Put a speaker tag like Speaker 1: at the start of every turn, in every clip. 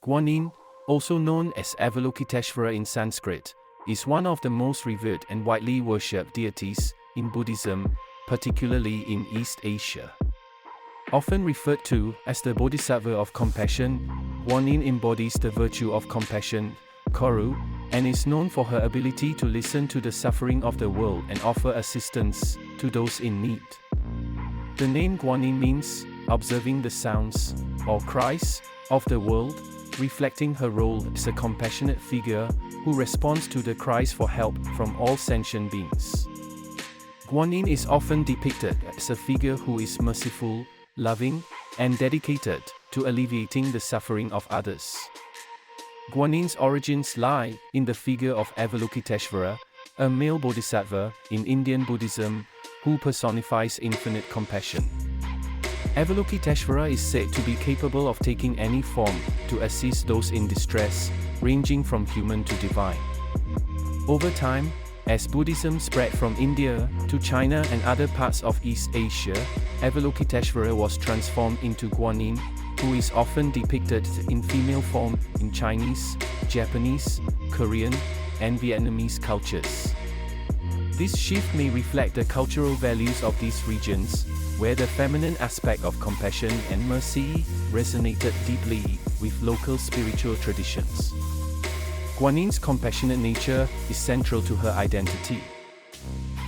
Speaker 1: Guanyin, also known as Avalokiteshvara in Sanskrit, is one of the most revered and widely worshipped deities in Buddhism, particularly in East Asia. Often referred to as the Bodhisattva of compassion, Guanyin embodies the virtue of compassion, Koru, and is known for her ability to listen to the suffering of the world and offer assistance to those in need. The name Guanyin means observing the sounds or cries of the world, reflecting her role as a compassionate figure who responds to the cries for help from all sentient beings. Guanyin is often depicted as a figure who is merciful, loving, and dedicated to alleviating the suffering of others. Guanyin's origins lie in the figure of Avalokiteshvara, a male bodhisattva in Indian Buddhism who personifies infinite compassion. Avalokiteshvara is said to be capable of taking any form to assist those in distress, ranging from human to divine. Over time, as Buddhism spread from India to China and other parts of East Asia, Avalokiteshvara was transformed into Guanyin, who is often depicted in female form in Chinese, Japanese, Korean, and Vietnamese cultures. This shift may reflect the cultural values of these regions, where the feminine aspect of compassion and mercy resonated deeply with local spiritual traditions. Guanyin's compassionate nature is central to her identity.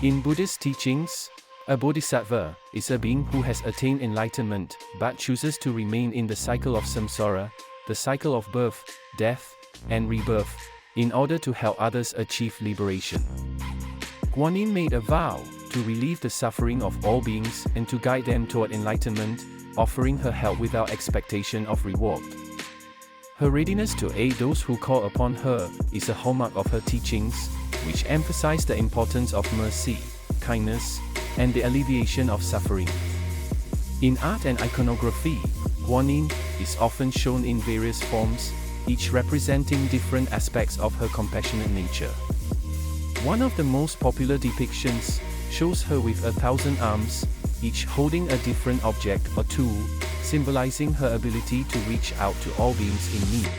Speaker 1: In Buddhist teachings, a bodhisattva is a being who has attained enlightenment but chooses to remain in the cycle of samsara, the cycle of birth, death, and rebirth, in order to help others achieve liberation. Guanyin made a vow to relieve the suffering of all beings and to guide them toward enlightenment, offering her help without expectation of reward. Her readiness to aid those who call upon her is a hallmark of her teachings, which emphasize the importance of mercy, kindness, and the alleviation of suffering. In art and iconography, Guanyin is often shown in various forms, each representing different aspects of her compassionate nature. One of the most popular depictions shows her with 1,000 arms, each holding a different object or tool, symbolizing her ability to reach out to all beings in need.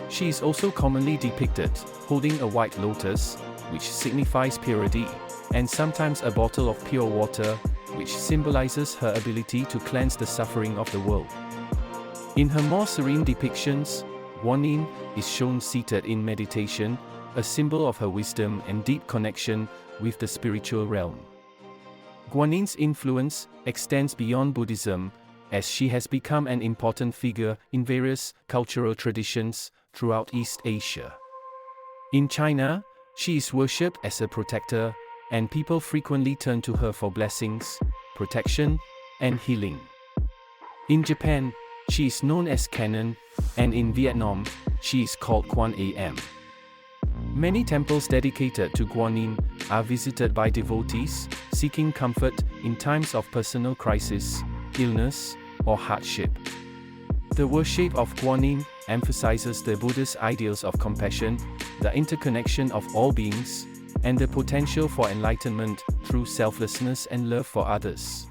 Speaker 1: She is also commonly depicted holding a white lotus, which signifies purity, and sometimes a bottle of pure water, which symbolizes her ability to cleanse the suffering of the world. In her more serene depictions, Guanyin is shown seated in meditation, a symbol of her wisdom and deep connection with the spiritual realm. Guanyin's influence extends beyond Buddhism, as she has become an important figure in various cultural traditions throughout East Asia. In China, she is worshipped as a protector, and people frequently turn to her for blessings, protection, and healing. In Japan, she is known as Canon, and in Vietnam, she is called Quan Am. Many temples dedicated to Guanyin are visited by devotees seeking comfort in times of personal crisis, illness, or hardship. The worship of Guanyin emphasizes the Buddhist ideals of compassion, the interconnection of all beings, and the potential for enlightenment through selflessness and love for others.